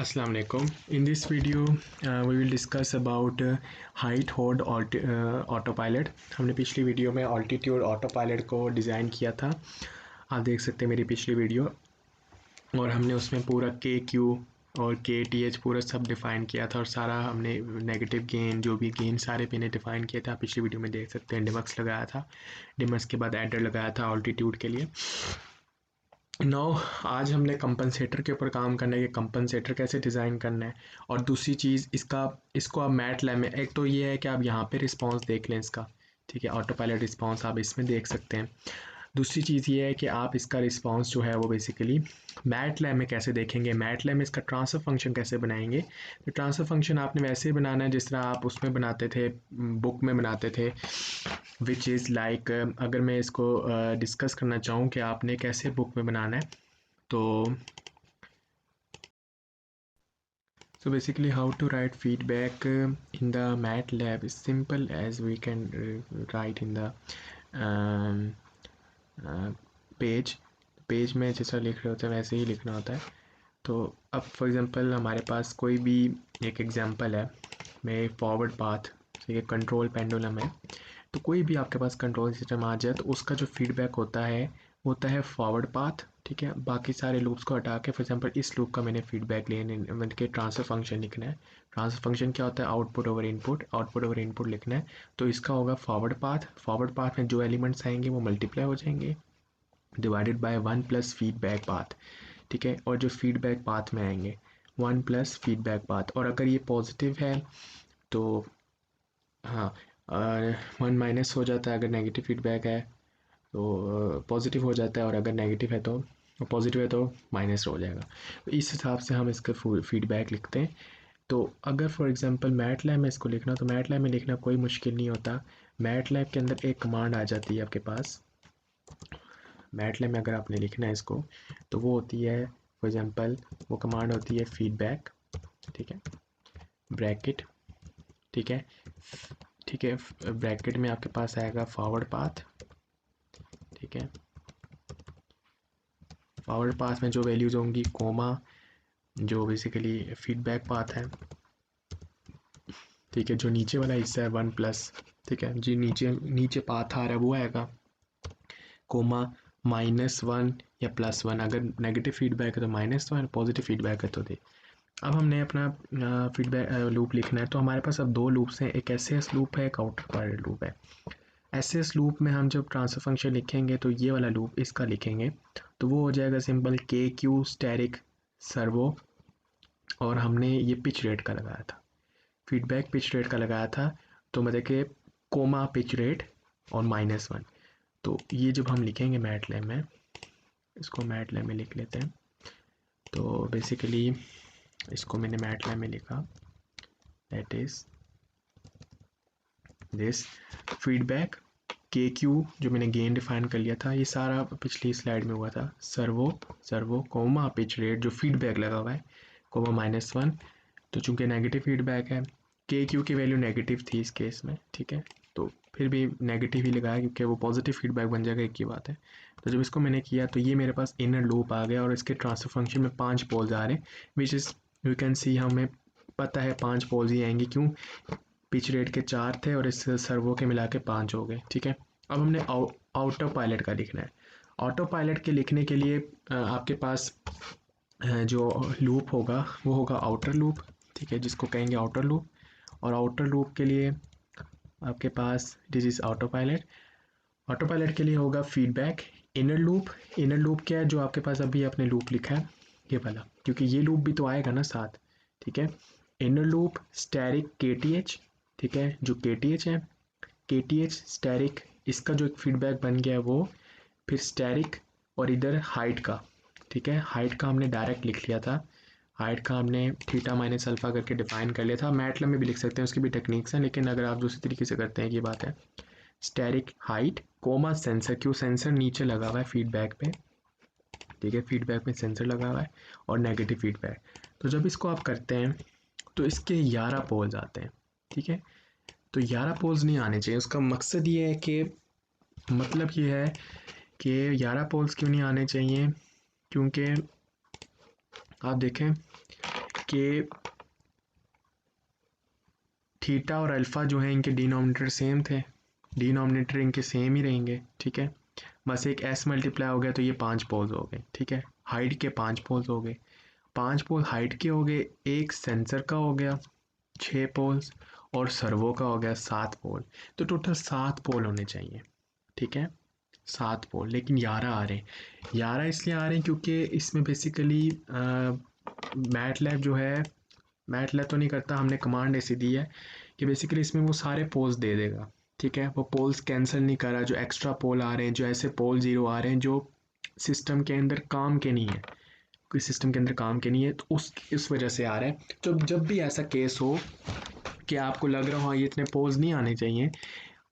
Assalamu alaikum. In this video, we will discuss about height hold autopilot. हमने पिछली video में altitude autopilot को design किया था। आप देख सकते हैं मेरी पिछली वीडियो, और हमने उसमें पूरा के क्यू और के टी एच पूरा सब डिफ़ाइन किया था, और सारा हमने नेगेटिव गेन जो भी गेन सारे मैंने डिफ़ाइन किए थे। आप पिछली वीडियो में देख सकते हैं डिमक्स लगाया था, डिमक्स के बाद एडर लगाया था ऑल्टीट्यूड के लिए। आज हमने कंपनसेटर के ऊपर काम करना है कि कंपनसेटर कैसे डिज़ाइन करना है। और दूसरी चीज़ इसको आप मैटलैब में, एक तो ये है कि आप यहाँ पे रिस्पांस देख लें इसका, ठीक है, ऑटो पायलट रिस्पांस आप इसमें देख सकते हैं। दूसरी चीज़ ये है कि आप इसका रिस्पांस जो है वो बेसिकली मैटलैब में कैसे देखेंगे, मैटलैब में इसका ट्रांसफ़र फंक्शन कैसे बनाएंगे। तो ट्रांसफ़र फंक्शन आपने वैसे ही बनाना है जिस तरह आप उसमें बनाते थे, बुक में बनाते थे, विच इज़ लाइक अगर मैं इसको डिस्कस करना चाहूँ कि आपने कैसे बुक में बनाना है, तो basically how to write feedback in the MATLAB is simple as we can write in the page में जैसा लिख रहे होते हैं वैसे ही लिखना होता है। तो अब फॉर एग्जांपल हमारे पास कोई भी एक एग्जांपल है, मैं फॉरवर्ड पाथ, ठीक है, कंट्रोल पेंडुलम है, तो कोई भी आपके पास कंट्रोल सिस्टम आ जाए तो उसका जो फीडबैक होता है फॉरवर्ड पाथ, ठीक है। बाकी सारे लूप्स को हटा के फॉर एग्जांपल इस लूप का मैंने फीडबैक लेने मतलब कि ट्रांसफर फंक्शन लिखना है। ट्रांसफर फंक्शन क्या होता है? आउटपुट ओवर इनपुट लिखना है। तो इसका होगा फॉरवर्ड पाथ में जो एलिमेंट्स आएंगे वो मल्टीप्लाई हो जाएंगे divided by 1 plus feedback path, ठीक है। और जो फीडबैक पाथ में आएंगे 1 प्लस फीडबैक पाथ, और अगर ये पॉजिटिव है तो हाँ 1 माइनस हो जाता है, अगर नेगेटिव फीडबैक है तो पॉजिटिव हो जाता है, और अगर नेगेटिव है तो पॉजिटिव है तो माइनस हो जाएगा। तो इस हिसाब से हम इसका फीडबैक लिखते हैं। तो अगर फॉर एग्जांपल मैटलैब में इसको लिखना, तो मैटलैब में लिखना कोई मुश्किल नहीं होता। मैटलैब के अंदर एक कमांड आ जाती है आपके पास। मैटलैब में अगर आपने लिखना है इसको तो वो होती है फॉर एग्जांपल वो कमांड होती है फीडबैक, ठीक है, ब्रैकेट, ठीक है, ब्रैकेट में आपके पास आएगा फॉरवर्ड पाथ, ठीक है। फॉरवर्ड पाथ में जो वैल्यूज़ होंगी कोमा जो बेसिकली फीडबैक पाथ है, ठीक है। जो नीचे वाला हिस्सा है 1 प्लस, ठीक है, जी नीचे पाथ आ रहा है वो आएगा कोमा -1 या +1। अगर नेगेटिव फीडबैक है तो -1, पॉजिटिव फीडबैक है तो दे। अब हमने अपना फीडबैक लूप लिखना है, तो हमारे पास अब दो लूप्स हैं, एक एस लूप है, एक आउटर पायलट लूप है। एस लूप में हम जब ट्रांसफर फंक्शन लिखेंगे तो ये वाला लूप इसका लिखेंगे, तो वो हो जाएगा सिंपल के क्यू स्टैरिक सर्वो, और हमने ये पिच रेट का लगाया था, फीडबैक पिच रेट का लगाया था, तो मतलब कि कोमा पिच रेट और -1। तो ये जब हम लिखेंगे मैटलैब में, इसको मैटलैब में लिख लेते हैं। तो बेसिकली इसको मैंने मैटलैब में लिखा, दैट इज दिस फीडबैक के क्यू जो मैंने गेन डिफाइन कर लिया था, ये सारा पिछली स्लाइड में हुआ था, सर्वो कोमा पिच रेट जो फीडबैक लगा हुआ है कोमा -1। तो चूंकि नेगेटिव फीडबैक है, के क्यू की वैल्यू नेगेटिव थी इस केस में, ठीक है, तो फिर भी नेगेटिव ही लगाया क्योंकि वो पॉजिटिव फीडबैक बन जाएगा, एक ही बात है। तो जब इसको मैंने किया तो ये मेरे पास इनर लूप आ गया, और इसके ट्रांसफर फंक्शन में 5 पोल्स आ रहे हैं, which is you can see, हमें पता है 5 पोल्स ही आएंगे, क्यों, पिच रेट के 4 थे और इस सर्वो के मिला के 5 हो गए, ठीक है। अब हमने ऑटो पायलट का लिखना है। ऑटो पायलट के लिखने के लिए आपके पास जो लूप होगा वो होगा आउटर लूप, ठीक है, जिसको कहेंगे आउटर लूप। और आउटर लूप के लिए आपके पास दिस इज ऑटो पायलट के लिए होगा फीडबैक। इनर लूप क्या है? जो आपके पास अभी आपने लूप लिखा है ये वाला, क्योंकि ये लूप भी तो आएगा ना साथ, ठीक है। इनर लूप स्टैरिक के टी एच, ठीक है, जो के टी एच है, के टी एच स्टैरिक, इसका जो एक फीडबैक बन गया है वो, फिर स्टैरिक, और इधर हाइट का, ठीक है, हाइट का हमने डायरेक्ट लिख लिया था, हाइट का हमने थीटा माइनस अल्फा करके डिफाइन कर लिया था। मैटलैब में भी लिख सकते हैं, उसकी भी टेक्निक्स हैं, लेकिन अगर आप दूसरी तरीके से करते हैं ये बात है। स्टैरिक हाइट कोमा सेंसर, क्यों सेंसर नीचे लगा हुआ है फीडबैक पे, ठीक है, फीडबैक में सेंसर लगा हुआ है, और नेगेटिव फीडबैक। तो जब इसको आप करते हैं तो इसके 11 पोल्स आते हैं, ठीक है। तो 11 पोल्स नहीं आने चाहिए, उसका मकसद ये है कि, मतलब ये है कि 11 पोल्स क्यों नहीं आने चाहिए, क्योंकि आप देखें कि थीटा और अल्फ़ा जो है इनके डिनोमिनेटर सेम थे, डिनोमिनेटर इनके सेम ही रहेंगे, ठीक है। बस एक एस मल्टीप्लाई हो गया तो ये 5 पोल्स हो गए, ठीक है। हाइट के 5 पोल्स हो गए, 5 पोल हाइट के हो गए, एक सेंसर का हो गया 6 पोल्स और सर्वो का हो गया 7 पोल। तो टोटल 7 पोल होने चाहिए, ठीक है, 7 पोल। लेकिन 11 आ रहे हैं, 11 इसलिए आ रहे हैं क्योंकि इसमें बेसिकली मैटलैब जो है, मैटलैब तो नहीं करता, हमने कमांड ऐसी दी है कि बेसिकली इसमें वो सारे पोल्स दे देगा, ठीक है। वो पोल्स कैंसिल नहीं कर रहा, जो एक्स्ट्रा पोल आ रहे हैं, जो ऐसे पोल ज़ीरो आ रहे हैं जो सिस्टम के अंदर काम के नहीं है, कोई सिस्टम के अंदर काम के नहीं है, तो इस वजह से आ रहा है। तो जब भी ऐसा केस हो कि आपको लग रहा हो हाँ ये इतने पोज नहीं आने चाहिए,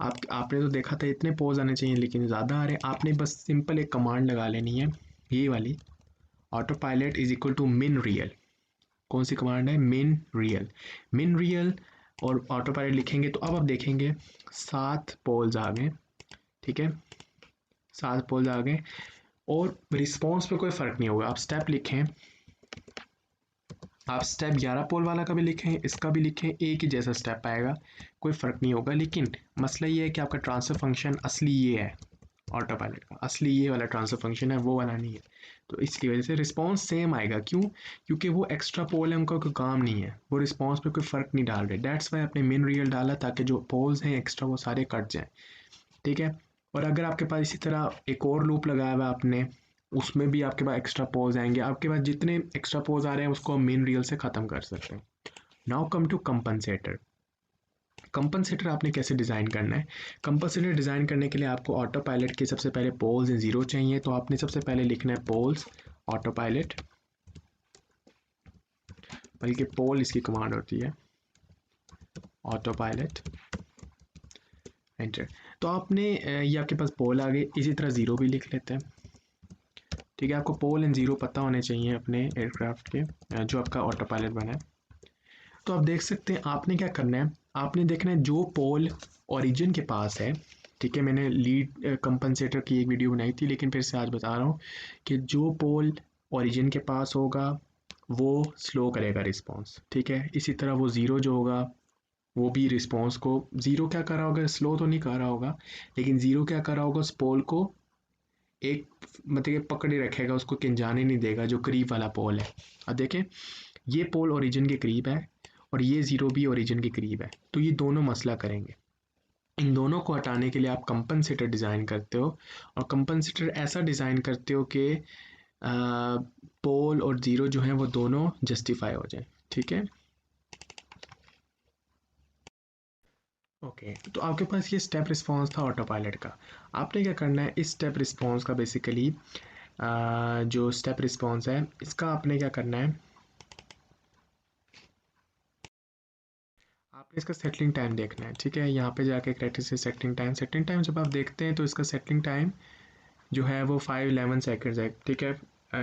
आपने तो देखा था इतने पोज आने चाहिए लेकिन ज़्यादा आ रहे हैं, आपने बस सिंपल एक कमांड लगा लेनी है, ये वाली, auto pilot is equal to min real. कौन सी कमांड है? मिन रियल। मिन रियल और ऑटो पायलट लिखेंगे तो अब आप देखेंगे 7 पोल्स आ गए, ठीक है, 7 पोल्स आ गए और रिस्पॉन्स पे कोई फ़र्क नहीं होगा। आप स्टेप लिखें, आप स्टेप 11 पोल वाला का भी लिखें, इसका भी लिखें, एक ही जैसा स्टेप आएगा, कोई फ़र्क नहीं होगा। लेकिन मसला ये है कि आपका ट्रांसफ़र फंक्शन असली ये है, ऑटो पायलट का असली ये वाला ट्रांसफ़र फंक्शन है, वो वाला नहीं है। तो इसकी वजह से रिस्पॉन्स सेम आएगा। क्यों? क्योंकि वो एक्स्ट्रा पोल है, उनका कोई काम नहीं है, वो रिस्पॉन्स पे कोई फ़र्क नहीं डाल रहे। डेट्स वाई आपने मिन रियल डाला ताकि जो पोल्स हैं एक्स्ट्रा वो सारे कट जाएँ, ठीक है। और अगर आपके पास इसी तरह एक और लूप लगाया हुआ आपने, उसमें भी आपके पास एक्स्ट्रा पोज आएंगे, आपके पास जितने एक्स्ट्रा पोज आ रहे हैं उसको हम मेन रियल से ख़त्म कर सकते हैं। Now come to compensator. Compensator आपने कैसे डिज़ाइन करना है? कंपनसेटर डिज़ाइन करने के लिए आपको ऑटो पायलट के सबसे पहले पोल्स इन ज़ीरो चाहिए, तो आपने सबसे पहले लिखना है पोल्स ऑटो पायलट, बल्कि पोल इसकी कमांड होती है, ऑटो पायलट, एंटर। तो आपने ये आपके पास पोल आ गए, इसी तरह ज़ीरो भी लिख लेते हैं, ठीक है। आपको पोल एंड ज़ीरो पता होने चाहिए अपने एयरक्राफ्ट के, जो आपका ऑटो पायलट बना है। तो आप देख सकते हैं आपने क्या करना है, आपने देखना है जो पोल ओरिजिन के पास है, ठीक है। मैंने लीड कंपनसेटर की एक वीडियो बनाई थी, लेकिन फिर से आज बता रहा हूँ कि जो पोल ओरिजिन के पास होगा वो स्लो करेगा रिस्पॉन्स, ठीक है। इसी तरह वो ज़ीरो जो होगा वो भी रिस्पॉन्स को, ज़ीरो क्या कर रहा होगा, स्लो तो नहीं कर रहा होगा, लेकिन ज़ीरो क्या कर रहा होगा, उस पोल को एक मतलब कि पकड़े रखेगा, उसको कहीं जाने नहीं देगा, जो करीब वाला पोल है। अब देखें ये पोल ओरिजिन के करीब है और ये ज़ीरो भी ओरिजिन के करीब है, तो ये दोनों मसला करेंगे। इन दोनों को हटाने के लिए आप कंपनसेटर डिज़ाइन करते हो, और कंपनसेटर ऐसा डिज़ाइन करते हो कि पोल और ज़ीरो जो है वो दोनों जस्टिफाई हो जाए, ठीक है। ओके तो आपके पास ये स्टेप रिस्पॉन्स था ऑटो पायलट का। आपने क्या करना है, इस स्टेप रिस्पॉन्स का बेसिकली जो स्टेप रिस्पॉन्स है इसका आपने क्या करना है, आपने इसका सेटलिंग टाइम देखना है, ठीक है। यहाँ पे जाके कैरेक्टरिस्टिक सेटलिंग टाइम जब आप देखते हैं तो इसका सेटलिंग टाइम जो है वो 511 सेकेंड्स है, ठीक है,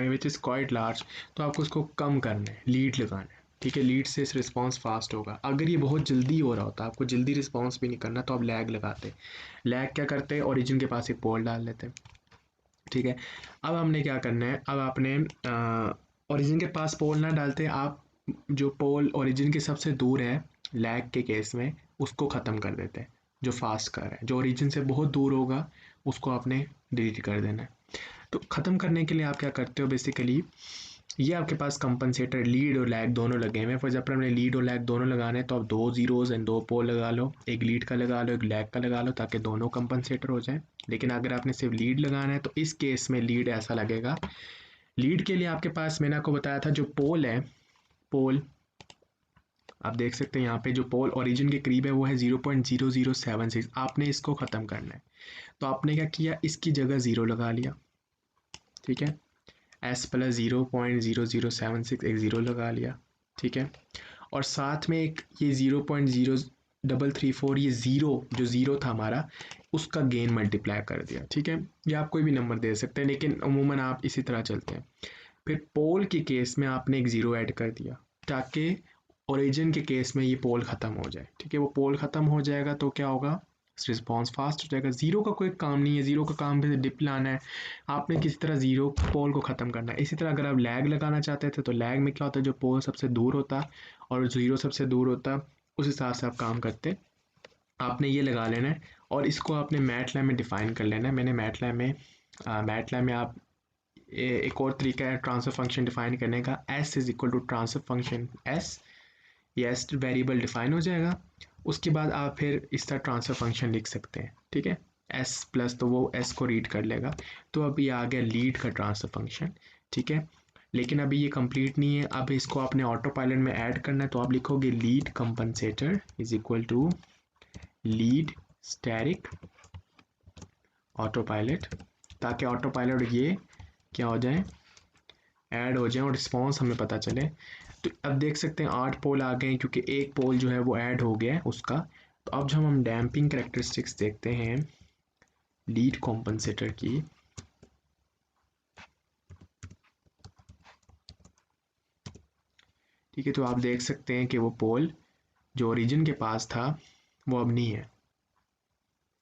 विच इज़ क्वाइट लार्ज। तो आपको उसको कम करना है, लीड लगाना है, ठीक है। लीड से इस रिस्पॉन्स फास्ट होगा। अगर ये बहुत जल्दी हो रहा होता, आपको जल्दी रिस्पॉन्स भी नहीं करना, तो आप लैग लगाते। लैग क्या करते हैं, ओरिजिन के पास एक पोल डाल लेते हैं, ठीक है। अब हमने क्या करना है, अब आपने ओरिजिन के पास पोल ना डालते, आप जो पोल ओरिजिन के सबसे दूर है लैग के केस में उसको ख़त्म कर देते हैं, जो फास्ट कर है, जो ओरिजिन से बहुत दूर होगा उसको आपने डिलीट कर देना है। तो ख़त्म करने के लिए आप क्या करते हो, बेसिकली ये आपके पास कंपनसेटर लीड और लैग दोनों लगे हुए हैं। फॉर एग्जाम्पल हमने लीड और लैग दोनों लगाने हैं, तो आप 2 ज़ीरोज़ एंड 2 पोल लगा लो, एक लीड का लगा लो, एक लैग का लगा लो, ताकि दोनों कंपनसेटर हो जाए। लेकिन अगर आपने सिर्फ लीड लगाना है तो इस केस में लीड ऐसा लगेगा, लीड के लिए आपके पास मैंने आपको बताया था जो पोल है, पोल आप देख सकते हैं यहाँ पे जो पोल ओरिजिन के करीब है वो है 0.0076, आपने इसको ख़त्म करना है। तो आपने क्या किया, इसकी जगह ज़ीरो लगा लिया, ठीक है, एस प्लस 0.0076 एक ज़ीरो लगा लिया, ठीक है। और साथ में एक ये 0.0334 ये ज़ीरो जो ज़ीरो था हमारा उसका गेन मल्टीप्लाई कर दिया, ठीक है। या आप कोई भी नंबर दे सकते हैं, लेकिन अमूमन आप इसी तरह चलते हैं। फिर पोल के केस में आपने एक ज़ीरो ऐड कर दिया ताकि ओरिजिन के केस में ये पोल ख़त्म हो जाए, ठीक है। वो पोल ख़त्म हो जाएगा तो क्या होगा, रिस्पॉन्स फास्ट हो जाएगा। ज़ीरो का कोई काम नहीं है, ज़ीरो का काम भी डिप लाना है, आपने किसी तरह ज़ीरो पोल को ख़त्म करना है। इसी तरह अगर आप लैग लगाना चाहते थे तो लैग में क्या होता है, जो पोल सबसे दूर होता और ज़ीरो सबसे दूर होता, उस हिसाब से आप काम करते। आपने ये लगा लेना है और इसको आपने मैटलैब में डिफ़ाइन कर लेना है। मैंने मैटलैब में आप एक और तरीका है ट्रांसफर फंक्शन डिफाइन करने का, S is equal to transfer function S, ये एस वेरिएबल डिफाइन हो जाएगा। उसके बाद आप फिर इस तरह ट्रांसफर फंक्शन लिख सकते हैं, ठीक है, एस प्लस, तो वो एस को रीड कर लेगा। तो अब ये आ गया लीड का ट्रांसफर फंक्शन, ठीक है। लेकिन अभी ये कंप्लीट नहीं है, अब इसको आपने ऑटो पायलट में ऐड करना है। तो आप लिखोगे lead compensator is equal to lead static auto pilot, ताकि ऑटो पायलट ये क्या हो जाए, ऐड हो जाए और रिस्पॉन्स हमें पता चले। तो अब देख सकते हैं 8 पोल आ गए क्योंकि एक पोल जो है वो ऐड हो गया है उसका। तो अब जब हम डैम्पिंग करेक्टरिस्टिक्स देखते हैं लीड कॉम्पनसेटर की, ठीक है, तो आप देख सकते हैं कि वो पोल जो ओरिजिन के पास था वो अब नहीं है,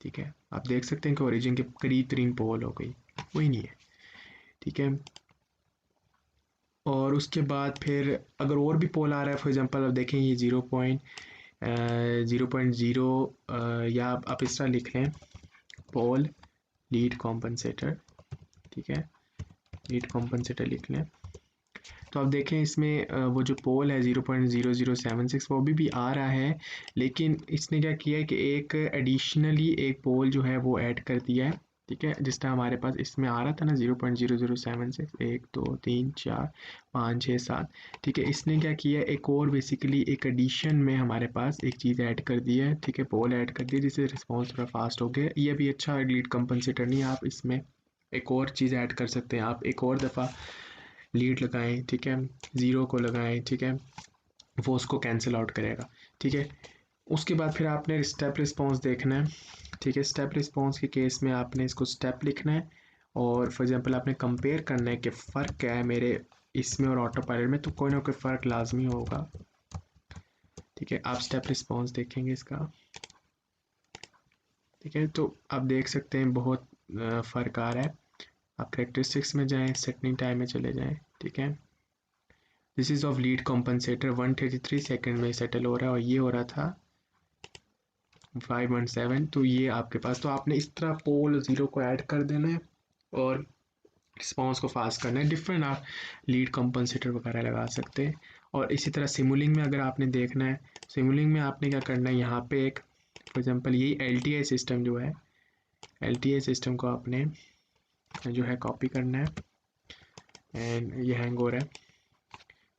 ठीक है। आप देख सकते हैं कि ओरिजिन के करीब 3 पोल हो गई, वही नहीं है, ठीक है। और उसके बाद फिर अगर और भी पोल आ रहा है, फॉर एग्जांपल अब देखें ये 0.0 या आप इस तरह लिख लें पोल लीड कॉम्पनसेटर, ठीक है, लीड कॉम्पनसेटर लिख लें। तो आप देखें इसमें वो जो पोल है 0.0076 वो भी आ रहा है, लेकिन इसने क्या किया है कि एक एडिशनली एक पोल जो है वो ऐड कर दिया है, ठीक है। जिस तरह हमारे पास इसमें आ रहा था ना 0.0076, 1 2 3 4 5 6 7, ठीक है। इसने क्या किया, एक और बेसिकली एक एडिशन में हमारे पास एक चीज़ ऐड कर दी है, ठीक है, पोल ऐड कर दी जिससे रिस्पॉन्स थोड़ा फास्ट हो गया। ये भी अच्छा लीड कंपनसेटर नहीं है, आप इसमें एक और चीज़ ऐड कर सकते हैं, आप एक और दफ़ा लीड लगाएं, ठीक है, ज़ीरो को लगाएं, ठीक है, वो उसको कैंसिल आउट करेगा, ठीक है। उसके बाद फिर आपने स्टेप रिस्पॉन्स देखना है, ठीक है। स्टेप रिस्पॉन्स के केस में आपने इसको स्टेप लिखना है और फॉर एग्जांपल आपने कंपेयर करना है कि फ़र्क क्या है मेरे इसमें और ऑटो पायलट में, तो कोई ना कोई फ़र्क लाजमी होगा, ठीक है। आप स्टेप रिस्पॉन्स देखेंगे इसका, ठीक है, तो आप देख सकते हैं बहुत फ़र्क आ रहा है। आप करेक्टरिस्टिक्स में जाएं, सेटलिंग टाइम में चले जाएं, ठीक है। This is of lead compensator 133 second में सेटल हो रहा है और ये हो रहा था 517। तो ये आपके पास, तो आपने इस तरह पोल ज़ीरो को ऐड कर देना है और रिस्पॉन्स को फास्ट करना है। डिफरेंट आप लीड कॉम्पनसेटर वगैरह लगा सकते हैं। और इसी तरह सिमुलिंग में अगर आपने देखना है, सिमुलिंग में आपने क्या करना है, यहाँ पे एक फॉर एग्जांपल ये LTI सिस्टम जो है, LTI सिस्टम को आपने जो है कॉपी करना है, एंड ये हैंग हो रहा है,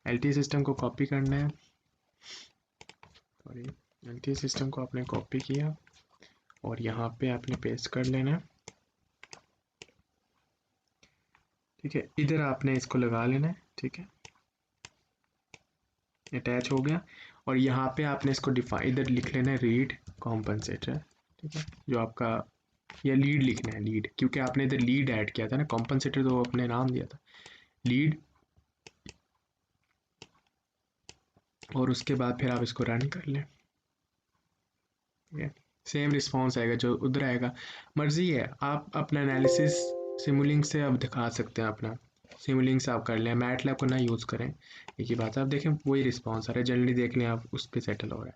LTI सिस्टम को कॉपी करना है, सॉरी, LTI सिस्टम को आपने कॉपी किया और यहाँ पे आपने पेस्ट कर लेना है, ठीक है। इधर आपने इसको लगा लेना है, ठीक है, अटैच हो गया। और यहाँ पे आपने इसको डिफाइन इधर लिख लेना है रीड कॉम्पनसेटर, ठीक है, जो आपका या लीड लिखना है, लीड, क्योंकि आपने इधर लीड ऐड किया था ना, कॉम्पनसेटर तो अपने नाम दिया था लीड। और उसके बाद फिर आप इसको रन कर लें, ठीक है, सेम रिस्पॉन्स आएगा जो उधर आएगा। मर्जी है, आप अपना एनालिसिस सिमुलिंक से आप दिखा सकते हैं, अपना सिमुलिंक से आप कर लें, मैटलैब को ना यूज़ करें, एक ही बात है। आप देखें वही रिस्पॉन्स आ रहा है, जल्दी देख लें आप, उस पर सेटल हो रहा है।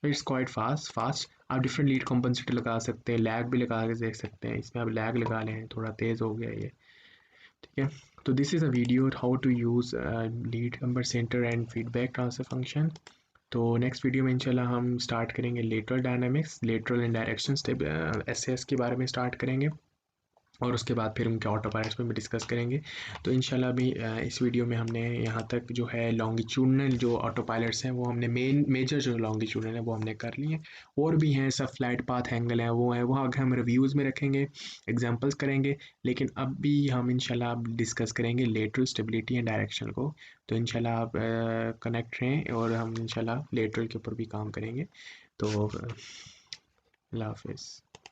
It's quite fast. आप डिफरेंट लीड कॉम्पनसेटर लगा सकते हैं, लैग भी लगा के देख सकते हैं, इसमें आप लैग लगा लें, थोड़ा तेज़ हो गया ये, ठीक है। तो this is a video how to use lead compensator and feedback transfer function. तो नेक्स्ट वीडियो में इंशाल्लाह हम स्टार्ट करेंगे lateral dynamics, lateral and direction SS के बारे में स्टार्ट करेंगे और उसके बाद फिर उनके ऑटो पायलट्स पे भी डिस्कस करेंगे। तो इंशाल्लाह अभी इस वीडियो में हमने यहाँ तक जो है लॉन्गिट्यूडनल जो ऑटो पायलट्स हैं वो हमने मेजर जो लॉन्गिट्यूडनल है वो हमने कर लिए हैं। और भी हैं सब फ्लैट पाथ एंगल हैं, वो है वो आगे हम रिव्यूज़ में रखेंगे, एग्जांपल्स करेंगे। लेकिन अब भी हम इंशाल्लाह अब डिस्कस करेंगे लेटरल स्टेबिलिटी एंड डायरेक्शन को। तो इंशाल्लाह आप कनेक्ट रहें और हम इंशाल्लाह लेटरल के ऊपर भी काम करेंगे। तो अल्लाह हाफिज़।